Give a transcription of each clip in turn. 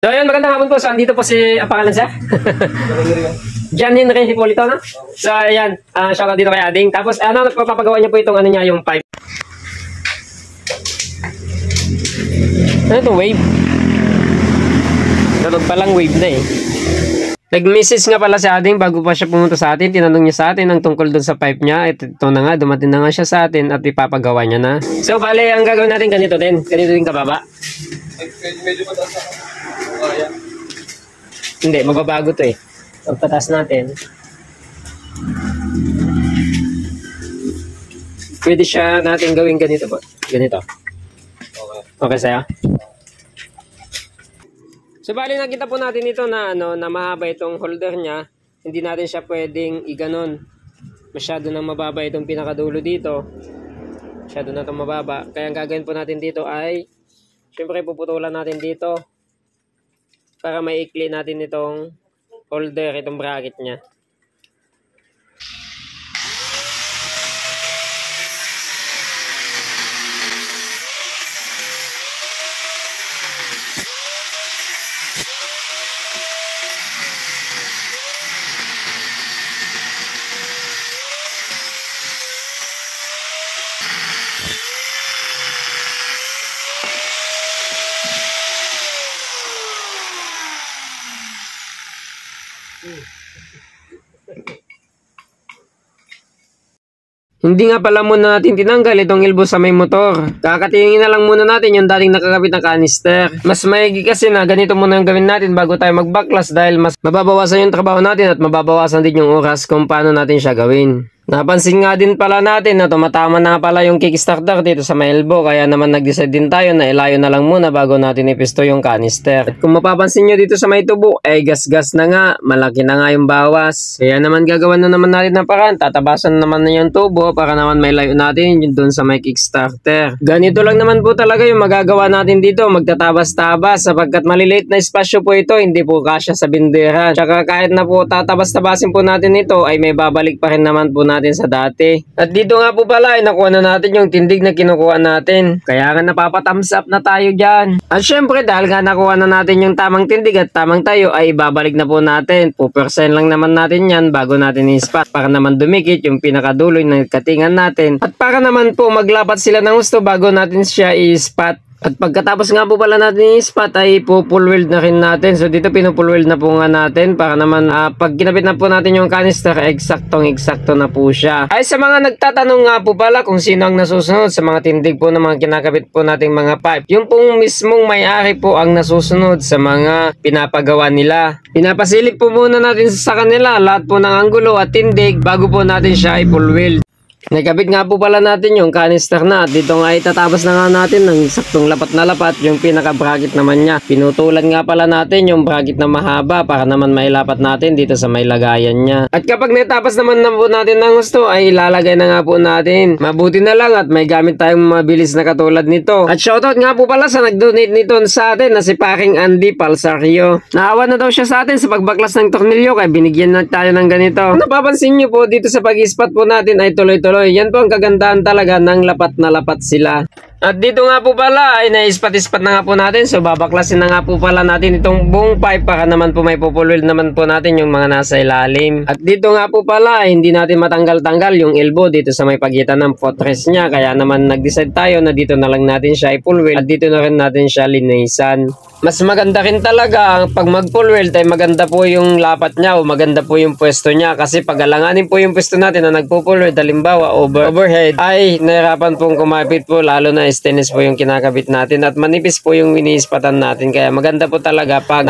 So ayun, magandang hapon po. So andito po si, pangalan siya? John Henry Hipolito, no? So ayan, shoutout dito kay Ading. Tapos nagpapagawa niya po itong ano niya, yung pipe. Ano ito, wave? Nalog palang wave na eh. Nag-message nga pala si Ading bago pa siya pumunta sa atin. Tinanong niya sa atin ang tungkol doon sa pipe niya. Ito na nga, dumating na nga siya sa atin at ipapagawa niya na. So bale, ang gagawin natin ganito din. Ganito din kababa. Medyo mataas ako. Oh, yeah. Hindi, mababago to eh. Pagpatas natin. Pwede siya natin gawin ganito po. Ganito. Okay sa'yo? So bali nakita po natin ito na na mahaba itong holder niya. Hindi natin siya pwedeng iganon. Masyado nang mababa itong pinakadulo dito. Masyado na itong mababa. Kaya ang gagawin po natin dito ay syempre puputulan natin dito para maikli natin itong holder, itong bracket niya. Hindi nga pala muna natin tinanggal itong elbow sa may motor. Kakatingin na lang muna natin yung dating nakakabit na canister. Mas maigi kasi na ganito muna yung gawin natin bago tayo mag-backlash dahil mas mababawasan yung trabaho natin at mababawasan din yung oras kung paano natin siya gawin. Napansin nga din pala natin na tumatama na pala yung kickstarter dito sa may elbow, kaya naman nag-decide din tayo na ilayo na lang muna bago natin ipisto yung canister. At kung mapapansin nyo dito sa may tubo, ay gas-gas na nga, malaki na nga yung bawas. Kaya naman gagawan na naman natin ng paraan, tatabasan naman na yung tubo para naman may layo natin yun doon sa may kickstarter. Ganito lang naman po talaga yung magagawa natin dito, magtatabas-tabas sapagkat maliliit na espasyo po ito, hindi po kasya sa binderan. Tsaka kahit na po tatabas-tabasin po natin ito, ay may babalik pa rin naman po natin sa dati. At dito nga po pala ay nakuha na natin yung tindig na kinukuha natin. Kaya nga napapathumbs up na tayo dyan. At syempre dahil nga nakuha na natin yung tamang tindig at tamang tayo ay ibabalik na po natin. 2% lang naman natin yan bago natin i-spot para naman dumikit yung pinakaduloy ng katingan natin. At para naman po maglapat sila ng gusto bago natin siya i-spot. At pagkatapos nga po pala natin i-spot ay full weld na rin natin. So dito pinupull weld na po nga natin para naman pag kinabit na po natin yung canister, eksaktong-eksakto na po siya. Ay sa mga nagtatanong nga po pala kung sino ang nasusunod sa mga tindig po ng mga kinakabit po nating mga pipe. Yung pong mismong may-ari po ang nasusunod sa mga pinapagawa nila. Pinapasilip po muna natin sa kanila lahat po ng anggulo at tindig bago po natin siya i-full weld. Nagkabit nga po pala natin yung canister na at dito nga itatapos na nga natin ng saktong lapat na lapat yung pinaka bracket naman niya. Pinutulan nga pala natin yung bracket na mahaba para naman mailapat natin dito sa may lagayan niya. At kapag natapos naman na po natin ng gusto ay ilalagay na nga po natin. Mabuti na lang at may gamit tayong mabilis na katulad nito. At shoutout nga po pala sa nag-donate nito sa atin na si paring Andy Palsario. Naawa na daw siya sa atin sa pagbaklas ng tornilyo kaya binigyan na tayo ng ganito. Napapansin nyo po dito sa pag-spot po natin ay tuloy-tuloy. Yan po ang kagandahan talaga ng lapat na lapat sila. At dito nga po pala ay na-ispat-ispat na nga po natin. So babaklasin na nga po pala natin itong buong pipe para naman po may pupulweld naman po natin yung mga nasa ilalim. At dito nga po pala ay hindi natin matanggal-tanggal yung elbow dito sa may pagitan ng footrest niya. Kaya naman nag-decide tayo na dito na lang natin siya i-pulweld at dito na rin natin siya linisan. Mas maganda rin talaga pag mag-pulweld ay maganda po yung lapat niya o maganda po yung pwesto niya. Kasi pag alanganin po yung pwesto natin na nagpupulweld, halimbawa overhead, ay nahirapan pong kumapit po lalo na stainless po yung kinakabit natin at manipis po yung winiispatan natin. Kaya maganda po talaga pag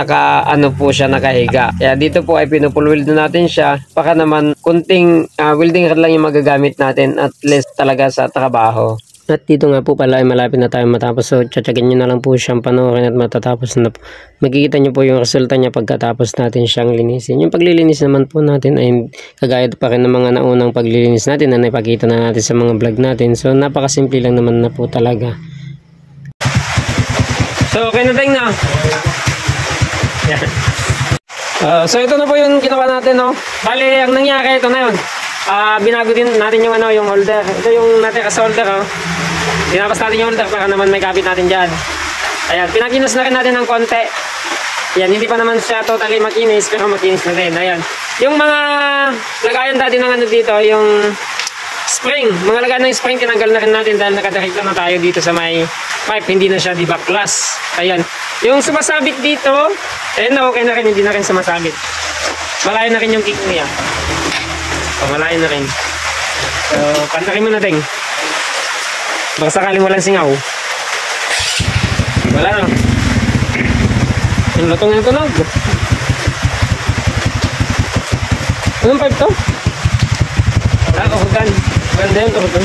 po siya nakahiga. Kaya dito po ay pinupulweld na natin siya para naman kunting welding rod lang yung magagamit natin at less talaga sa trabaho. At dito nga po pala ay malapit na tayo matapos. So tsatsagin nyo na lang po siyang panoorin at matatapos na po. Makikita nyo po yung resulta niya pagkatapos natin siyang linisin. Yung paglilinis naman po natin ay kagaya pa rin ng mga naunang paglilinis natin na naipakita na natin sa mga vlog natin. So napakasimple lang naman na po talaga. So okay na tayo na. So ito na po yung ginawa natin, no. Bali ang nangyari ito na yun. Binago din natin yung yung holder. Ito yung natira sa holder, oh. Tinapos natin yung holder para naman may kapit natin dyan. Ayan, pinaginos na rin natin ng konti. Yan, hindi pa naman siya totally makinis, pero makinis na din. Ayan. Yung mga lagayan dati ng ano dito, yung spring. Mga lagayan ng spring, tinanggal na rin natin dahil nakadirekta na tayo dito sa may pipe. Hindi na siya dibaklas. Ayan. Yung sumasabit dito, okay na rin, hindi na rin sumasabit. Malayo na rin yung kick niya. Malayo na rin. So, pantakin mo na din. Baka sakaling walang singaw. Wala na. Yung lutong yung tunog. Anong pipe to? Organ. Ganda yun, organ.